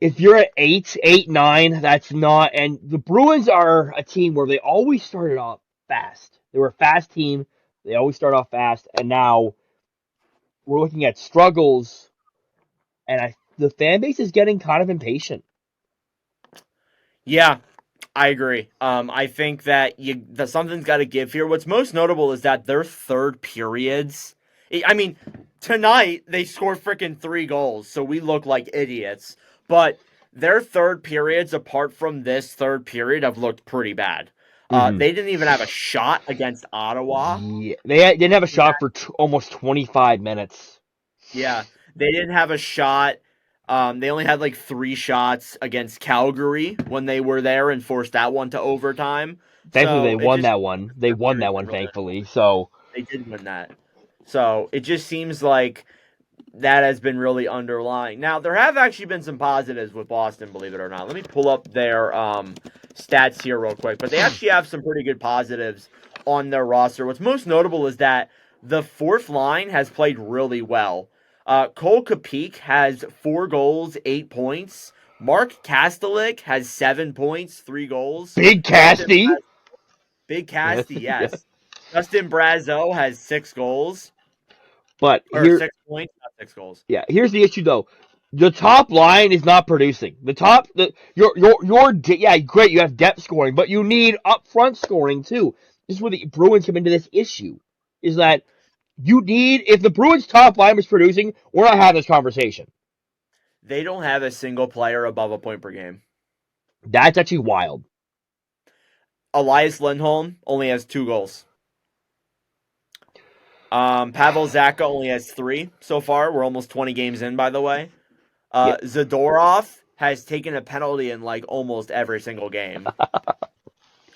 if you're at 8, 8, 9, that's not and the Bruins are a team where they always started off fast. They were a fast team. They always start off fast, and now we're looking at struggles and the fan base is getting kind of impatient. Yeah, I agree. I think that something's got to give here. What's most notable is that their third periods. I mean, tonight they scored freaking 3 goals, so we look like idiots. But their third periods, apart from this third period, have looked pretty bad. Mm-hmm. They didn't even have a shot against Ottawa. Yeah, they didn't have a shot for almost 25 minutes. Yeah, they didn't have a shot. They only had like 3 shots against Calgary when they were there and forced that one to overtime. Thankfully, they So it won just that one. They won that one, really, thankfully. So they did win that. So it just seems like that has been really underlying. Now there have actually been some positives with Boston, believe it or not. Let me pull up their stats here real quick, but they actually have some pretty good positives on their roster. What's most notable is that the fourth line has played really well. Cole Kapik has 4 goals, 8 points. Mark Kastelik has 7 points, 3 goals. Big Casty. Big Casty, yes. Justin Brazeau has 6 goals. But Or 6 points, not 6 goals. Yeah, here's the issue though. The top line is not producing. Yeah, great, you have depth scoring, but you need upfront scoring too. This is where the Bruins come into this issue. Is that you need if the Bruins top line is producing, we're not having this conversation. They don't have a single player above a point per game. That's actually wild. Elias Lindholm only has 2 goals. Pavel Zacha only has 3 so far. We're almost 20 games in, by the way. Zadorov has taken a penalty in like almost every single game,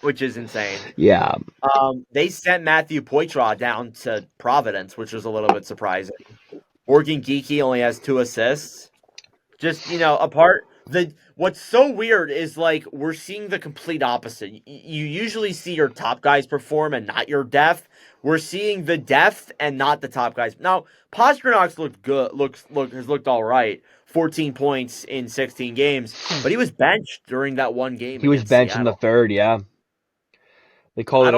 which is insane. Yeah. They sent Matthew Poitras down to Providence, which was a little bit surprising. Morgan Geekie only has 2 assists. Just, what's so weird is like we're seeing the complete opposite. You usually see your top guys perform and not your depth. We're seeing the depth and not the top guys. Now, Pasternak's looked good. Has looked all right. 14 points in 16 games, but he was benched during that one game. He was benched Seattle. in the third. Yeah. They call it.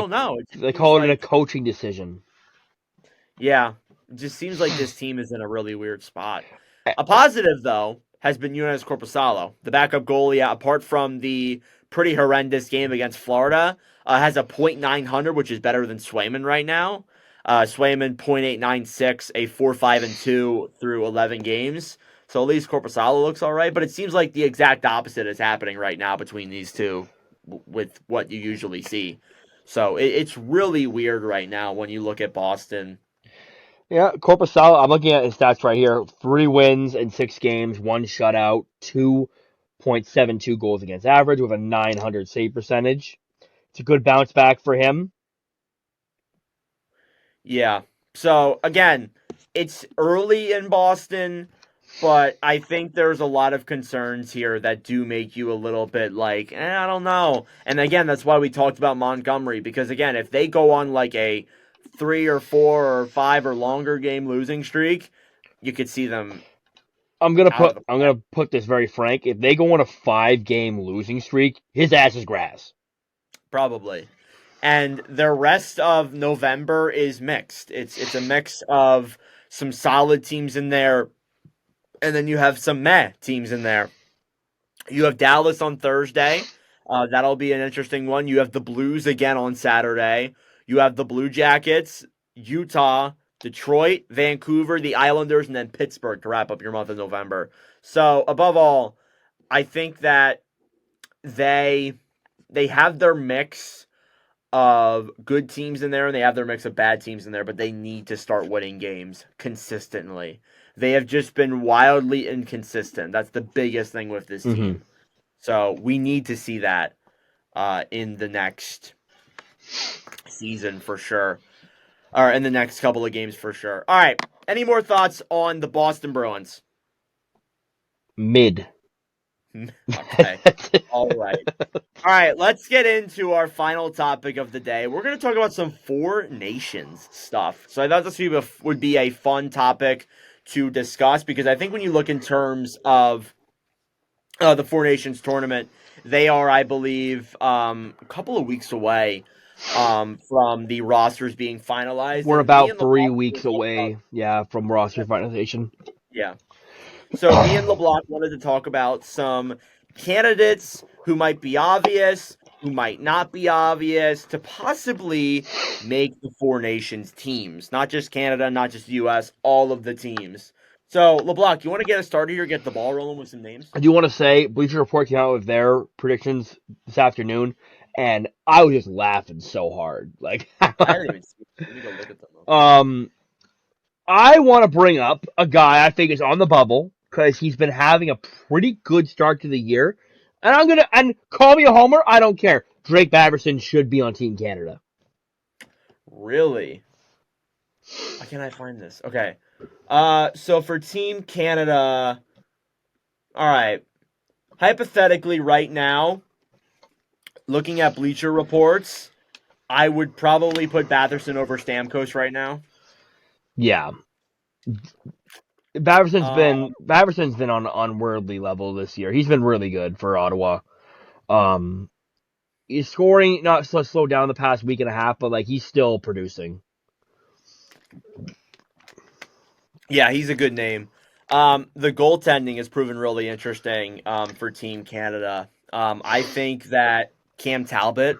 They call it a coaching decision. Yeah, it just seems like this team is in a really weird spot. A positive though has been Younes Korpisalo, the backup goalie. Apart from the pretty horrendous game against Florida, has a .900, which is better than Swayman right now. Swayman .896, a 4-5-2 through 11 games. So at least Korpisalo looks all right, but it seems like the exact opposite is happening right now between these two with what you usually see. So it's really weird right now when you look at Boston. Yeah, Korpisalo, I'm looking at his stats right here. 3 wins in 6 games, 1 shutout, 2.72 goals against average with a .900 save percentage. It's a good bounce back for him. Yeah. So, again, it's early in Boston, but I think there's a lot of concerns here that do make you a little bit like, I don't know. And again, that's why we talked about Montgomery, because again, if they go on like a 3 or 4 or 5 or longer game losing streak, you could see them. I'm gonna put this very frank. If they go on a 5-game losing streak, his ass is grass. Probably. And the rest of November is mixed. It's a mix of some solid teams in there, and then you have some meh teams in there. You have Dallas on Thursday. That'll be an interesting one. You have the Blues again on Saturday. You have the Blue Jackets, Utah, Detroit, Vancouver, the Islanders, and then Pittsburgh to wrap up your month of November. So above all, I think that they have their mix of good teams in there and they have their mix of bad teams in there, but they need to start winning games consistently. They have just been wildly inconsistent. That's the biggest thing with this Mm-hmm. team. So we need to see that in the next season for sure. Or in the next couple of games for sure. All right. Any more thoughts on the Boston Bruins? Mid. Okay. All right. All right, let's get into our final topic of the day. We're going to talk about some Four Nations stuff. So I thought this would be a fun topic to discuss because I think when you look in terms of the Four Nations tournament, they are, I believe, a couple of weeks away from the rosters being finalized. We're And me about and 3 LeBlanc weeks away, from roster finalization. Yeah. So me and LeBlanc wanted to talk about some candidates who might be obvious, who might not be obvious, to possibly make the Four Nations teams. Not just Canada, not just the U.S., all of the teams. So, LeBlanc, you want to get us started here, get the ball rolling with some names? I do want to say, Bleacher Report came out with their predictions this afternoon, and I was just laughing so hard. Like, I didn't even see it. Let me go look at them. I want to bring up a guy I think is on the bubble because he's been having a pretty good start to the year. And call me a homer, I don't care. Drake Batherson should be on Team Canada. Really? Why can't I find this? Okay. So for Team Canada, all right. Hypothetically, right now, looking at Bleacher Reports, I would probably put Batherson over Stamkos right now. Yeah. Batterson's been on unworldly level this year. He's been really good for Ottawa. He's scoring not slowed down the past week and a half, but like he's still producing. Yeah, he's a good name. The goaltending has proven really interesting for Team Canada. I think that Cam Talbot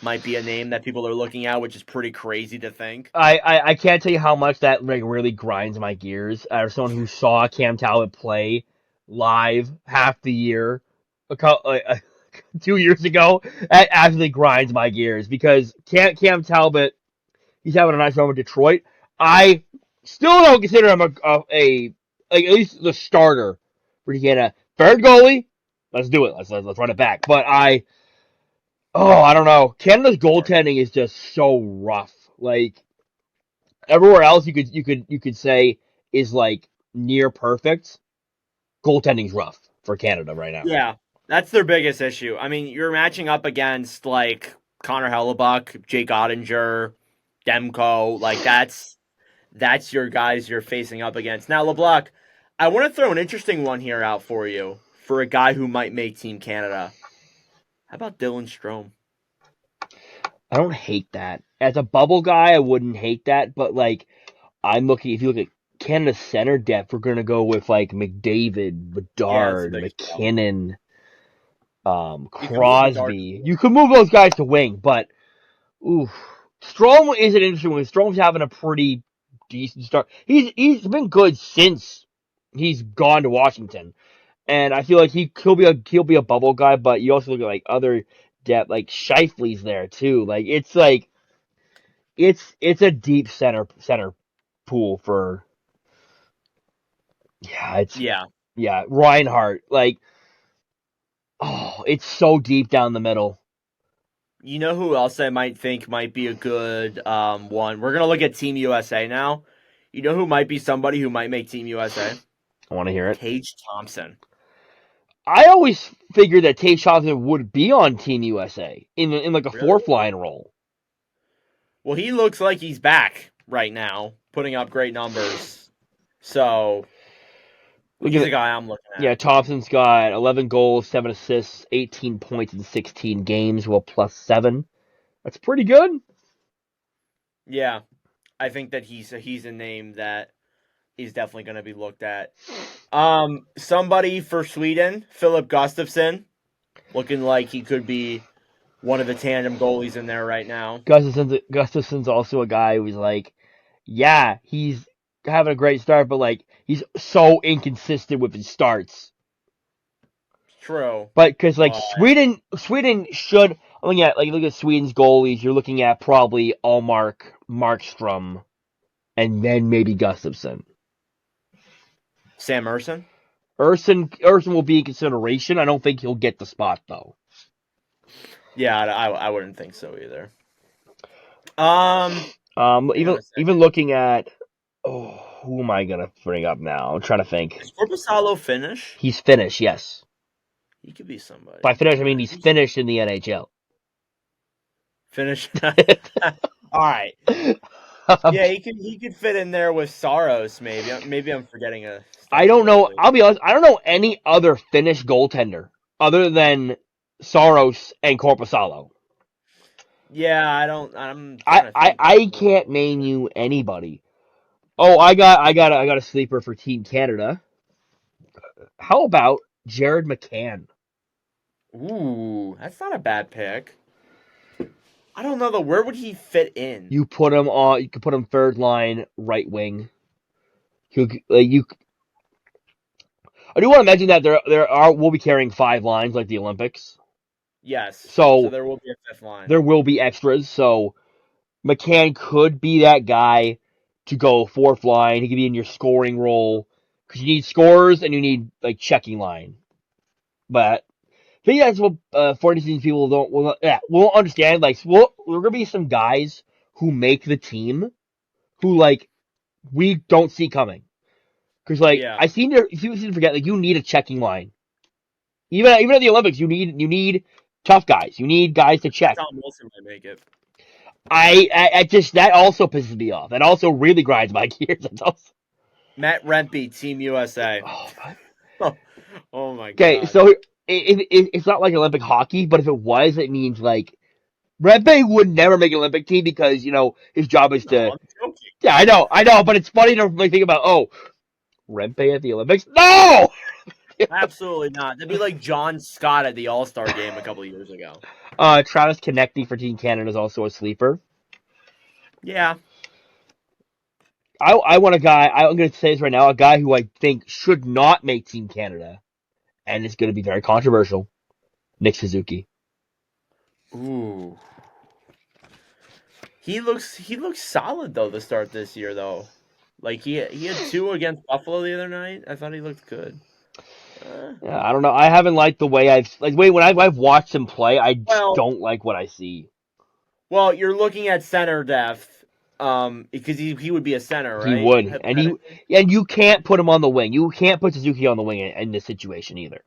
might be a name that people are looking at, which is pretty crazy to think. I can't tell you how much that like really grinds my gears. As someone who saw Cam Talbot play live half the year, 2 years ago, that actually grinds my gears because Cam Talbot, he's having a nice run with Detroit. I still don't consider him a like at least the starter for Canada. Third goalie, let's do it. Let's run it back. But I don't know. Canada's goaltending is just so rough. Like everywhere else, you could say is like near perfect. Goaltending's rough for Canada right now. Yeah, that's their biggest issue. I mean, you're matching up against like Connor Hellebuck, Jake Ottinger, Demko. Like that's your guys you're facing up against. Now, LeBlanc, I want to throw an interesting one here out for you for a guy who might make Team Canada. How about Dylan Strome? I don't hate that. As a bubble guy, I wouldn't hate that, but like I'm looking if you look at Canada's center depth, we're gonna go with like McDavid, Bedard, McKinnon, Crosby. You could move those guys to wing, but oof. Strome is an interesting one. Strome's having a pretty decent start. He's been good since he's gone to Washington, and I feel like he'll be a bubble guy. But you also look at like other depth, like Scheifele's there too. It's a deep center pool for Reinhardt. Like it's so deep down the middle. You know who else I might think might be a good one? We're gonna look at Team USA now. You know who might be somebody who might make Team USA? I want to hear it. Tage Thompson. I always figured that Tage Thompson would be on Team USA in like a fourth line role. Well, he looks like he's back right now, putting up great numbers. So he's the guy I'm looking at. Yeah, Thompson's got 11 goals, 7 assists, 18 points in 16 games, well, +7. That's pretty good. Yeah, I think that he's a name that is definitely going to be looked at. Somebody for Sweden, Philip Gustafsson, looking like he could be one of the tandem goalies in there right now. Gustafsson's also a guy who's like, yeah, he's having a great start, but like he's so inconsistent with his starts. True. But because like But Sweden should. Look at Sweden's goalies. You're looking at probably Allmark, Markstrom, and then maybe Gustafsson. Sam Urson? Urson will be in consideration. I don't think he'll get the spot though. Yeah, I wouldn't think so either. Hang on Even a even second. looking at who am I gonna bring up now? I'm trying to think. Is Corpusalo Finnish? He's Finnish, yes. He could be somebody. By Finnish, I All mean right, he's who's finished in the NHL. Finnish? All right. Yeah, he could fit in there with Saros. Maybe I'm forgetting a I starting don't know. goalie. I'll be honest. I don't know any other Finnish goaltender other than Saros and Korpisalo. Yeah, I don't. I'm I, trying to I think I also. can't name you anybody. Oh, I got a sleeper for Team Canada. How about Jared McCann? Ooh, that's not a bad pick. I don't know though. Where would he fit in? You put him on. You could put him third line, right wing. You. I do want to mention that we'll be carrying 5 lines like the Olympics, Yes. So so there will be a fifth line. there will be extras. So McCann could be that guy to go fourth line. He could be in your scoring role because you need scorers and you need like checking line. But I think that's what 40 season people won't understand. Like, we're gonna be some guys who make the team who like we don't see coming. Because like Yeah. I seem to forget like you need a checking line. Even at the Olympics, you need tough guys. You need guys to check. Tom Wilson might make it. I just that also pisses me off. That also really grinds my gears. That's also, Matt Rempe, Team USA. oh, my. Oh my Okay, God. so it's not like Olympic hockey, but if it was, it means like Red Bay would never make an Olympic team because his job is No, to. I'm joking. Yeah, I know, but it's funny to like think about. Oh, Red Bay at the Olympics? No. Absolutely not. That'd be like John Scott at the All Star game a couple of years ago. Travis Konecny for Team Canada is also a sleeper. Yeah. I want a guy. I'm going to say this right now. A guy who I think should not make Team Canada, and it's going to be very controversial. Nick Suzuki. Ooh. He looks solid though to start this year though. Like he had two against Buffalo the other night. I thought he looked good. Yeah, I don't know. I haven't liked the way when I've watched him play. I just Well, don't like what I see. well, you're looking at center depth, because he would be a center, He right? would, Hypothetically, and you can't put him on the wing. You can't put Suzuki on the wing in this situation either.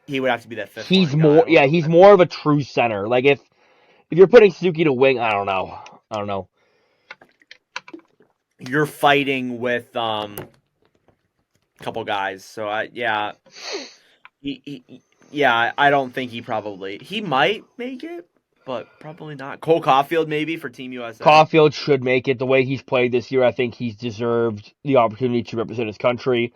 he would have to be that fifth line guy. I don't know. He's more of a true center. Like if you're putting Suzuki to wing, I don't know. I don't know. You're fighting with couple guys. So I don't think he might make it, but probably not. Cole Caulfield maybe for Team USA. Caulfield should make it. The way he's played this year, I think he's deserved the opportunity to represent his country.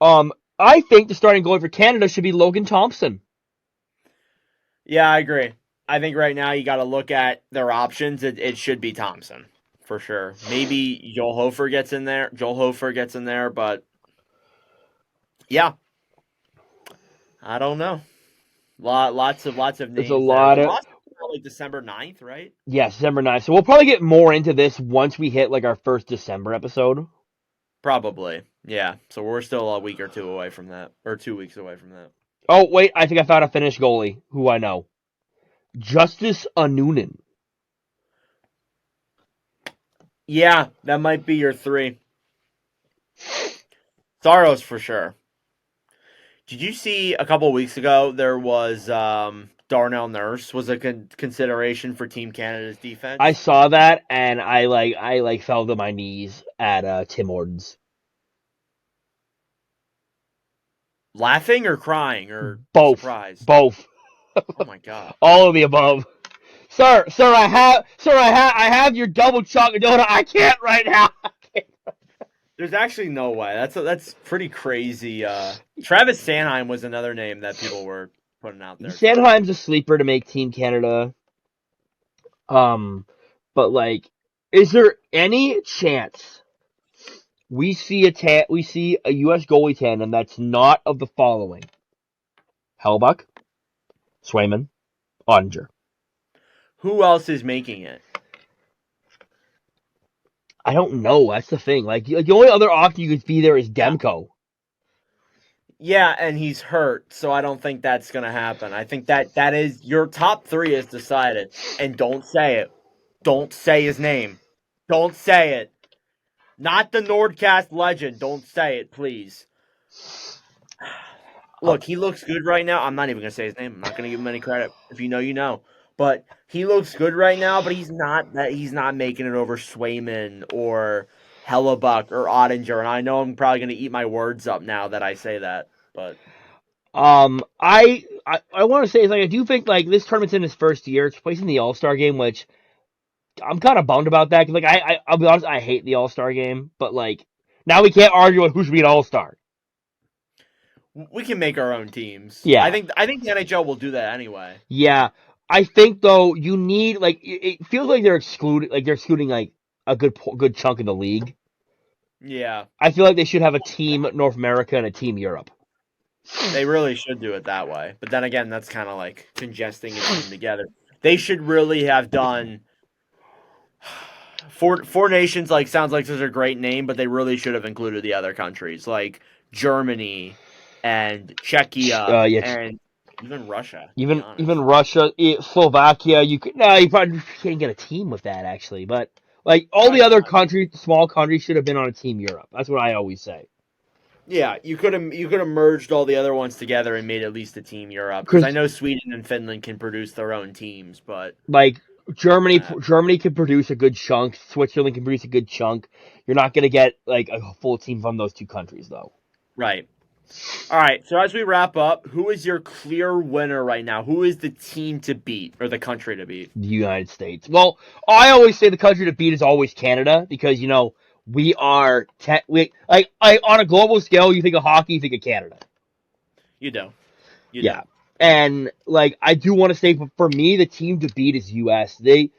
I think the starting goalie for Canada should be Logan Thompson. Yeah, I agree. I think right now you got to look at their options. It should be Thompson for sure. Maybe Joel Hofer gets in there, but yeah, I don't know. Lots of There's a names there. lot The of roster like December 9th, right? yes, December 9th. So we'll probably get more into this once we hit like our first December episode. Probably. Yeah. So we're still a week or two away from that, or 2 weeks away from that. Oh wait, I think I found a Finnish goalie who I know. Justice Onnnnn. Yeah, that might be your three. Saros for sure. Did you see a couple weeks ago there was Darnell Nurse was a consideration for Team Canada's I defense? saw that and I fell to my knees at Tim Hortons. Laughing or crying or Both, surprised? both, Oh my god. all of the above. Sir, I have your double chocolate donut. I can't right now. There's actually no way. That's pretty crazy. Travis Sanheim was another name that people were putting out there too. Sanheim's a sleeper to make Team Canada. But like Is there any chance we see a U.S. goalie tandem that's not of the following: Hellbuck, Swayman, Onnnnn? Who else is making it? I don't know. That's the thing. Like the only other option you could be there is Demko. Yeah, and he's hurt, so I don't think that's going to happen. I think that is your top 3 is decided. And don't say it. Don't say his name. Don't say it. Not the Nordcast legend. Don't say it, please. Look, he looks good right now. I'm not even going to say his name. I'm not going to give him any credit. If you know, you know. But he looks good right now, but he's not making it over Swayman or Hellebuck or Ottinger. And I know I'm probably going to eat my words up now that I say that, but I want to say is like I do think like this tournament's in his first year. It's placing the All-Star game, which I'm kind of bummed about that because like I'll be honest, I hate the All-Star game, but like now we can't argue on who should be an All-Star. we can make our own teams. Yeah. I think the NHL will do that anyway. Yeah, I think though you need like it feels like they're excluding like a good chunk of the league. Yeah, I feel like they should have a team North America and a team Europe. they really should do it that way. But then again, that's kind of like congesting a team together. They should really have done four nations. Like sounds like such a great name, but they really should have included the other countries like Germany and Czechia and even Russia. Even Russia, Slovakia. You probably can't get a team with that actually, but like all the other countries, small countries, should have been on a team Europe. That's what I always say. Yeah, you could have merged all the other ones together and made at least a team Europe. Because I know Sweden and Finland can produce their own teams, but like Germany can produce a good chunk. Switzerland can produce a good chunk. You're not gonna get like a full team from those two countries though. Right. All right. So as we wrap up, who is your clear winner right now? Who is the team to beat or the country to beat? The United States. Well, I always say the country to beat is always Canada because we are on a global scale. You think of hockey, you think of Canada. You do. Yeah. And like I do want to say, for me, the team to beat is U.S. They're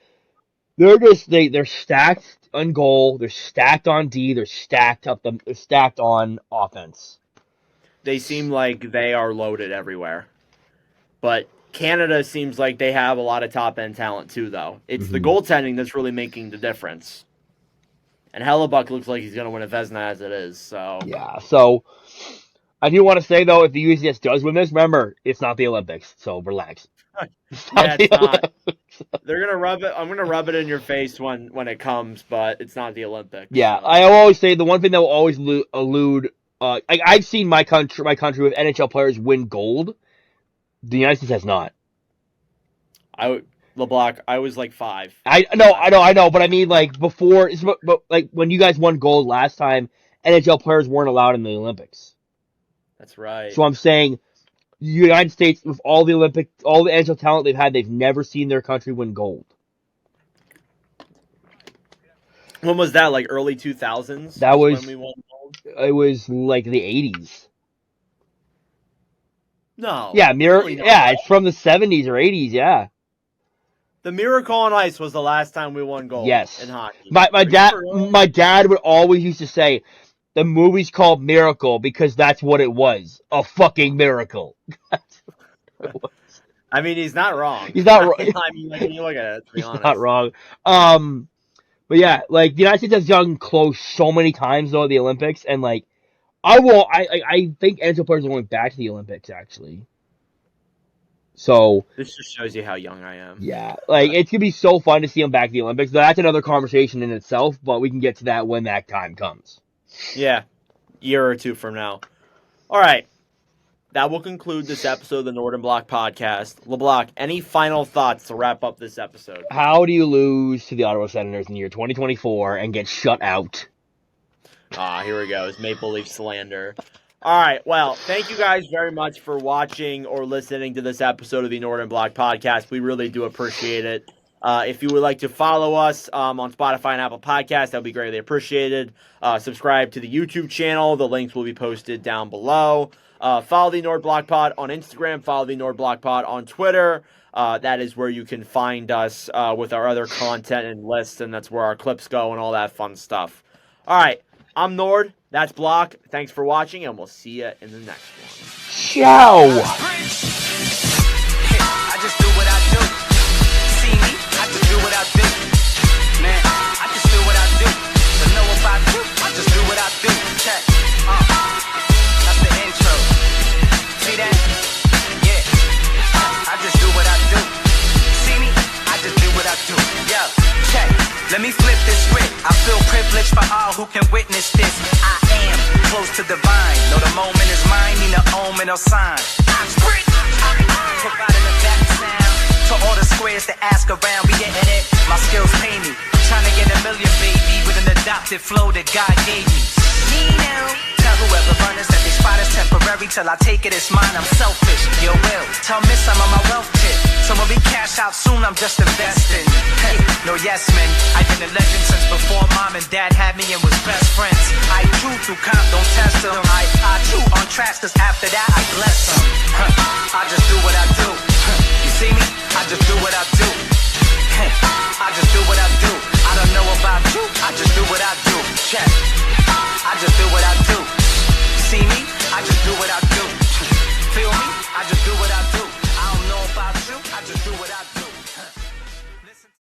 stacked on goal. They're stacked on D. They're stacked on offense. They seem like they are loaded everywhere, but Canada seems like they have a lot of top end talent too. Though it's the goaltending that's really making the difference. And Hellebuck looks like he's going to win a Vezina as it is. So yeah. So I do want to say though, if the USDS does win this, remember it's not the Olympics, so relax. It's not. They're gonna rub it. I'm gonna rub it in your face when it comes, but it's not the Olympics. Yeah, so. I always say the one thing that will always elude. I've seen my country with NHL players win gold. The United States has not. LeBlanc, I was like 5. I know, but I mean like before, but like when you guys won gold last time, NHL players weren't allowed in the Olympics. That's right. So I'm saying, the United States with all the NHL talent they've had, they've never seen their country win gold. When was that? Like early 2000s? That was when we won gold. It was like the 80s. No. Yeah, it's from the 70s or 80s. Yeah. The Miracle on Ice was the last time we won gold. Yes. In hockey. My dad would always used to say, the movie's called Miracle because that's what it was. A fucking miracle. I mean, he's not wrong. He's not wrong. I mean, like, when you look at it, to be honest. He's not wrong. But yeah, like, the United States has gotten close so many times, though, at the Olympics, and, like, I think NHL players are going back to the Olympics, actually. So this just shows you how young I am. Yeah, like, it's going to be so fun to see them back at the Olympics. That's another conversation in itself, but we can get to that when that time comes. Yeah, year or two from now. All right. That will conclude this episode of the Northern Block Podcast. LeBlanc, any final thoughts to wrap up this episode? How do you lose to the Ottawa Senators in the year 2024 and get shut out? Here we go. It's Maple Leaf slander. All right. Well, thank you guys very much for watching or listening to this episode of the Northern Block Podcast. We really do appreciate it. If you would like to follow us on Spotify and Apple Podcasts, that would be greatly appreciated. Subscribe to the YouTube channel. The links will be posted down below. Follow the Nord Block Pod on Instagram. Follow the Nord Block Pod on Twitter. That is where you can find us with our other content and lists, and that's where our clips go and all that fun stuff. All right, I'm Nord. That's Block. Thanks for watching, and we'll see you in the next one. Ciao! I just do what I do. See me? I just do what I do. Man, I just do what I do. To know about you, I just do what I do. Check. That's the intro. See that? Yeah. I just do what I do. See me? I just do what I do. Yo, check. Let me flip this script. I feel privileged for all who can witness this. I am close to divine. Know the moment is mine, need no omen or sign. I'm sprint. Providing a back sound to all the squares that ask around. We getting it. My skills pay me. Trying to get a million, baby, with an adopted flow that God gave me. Me now. Tell whoever runners that they spot is temporary till I take it, it's mine. I'm selfish. Yo, will tell Miss I'm on my wealth tip. So when we cash out soon, I'm just investing. Hey, no yes men. I've been a legend since before mom and dad had me and was best friends. I chew through comp, don't test them. I chew on tracks, cause after that I bless them.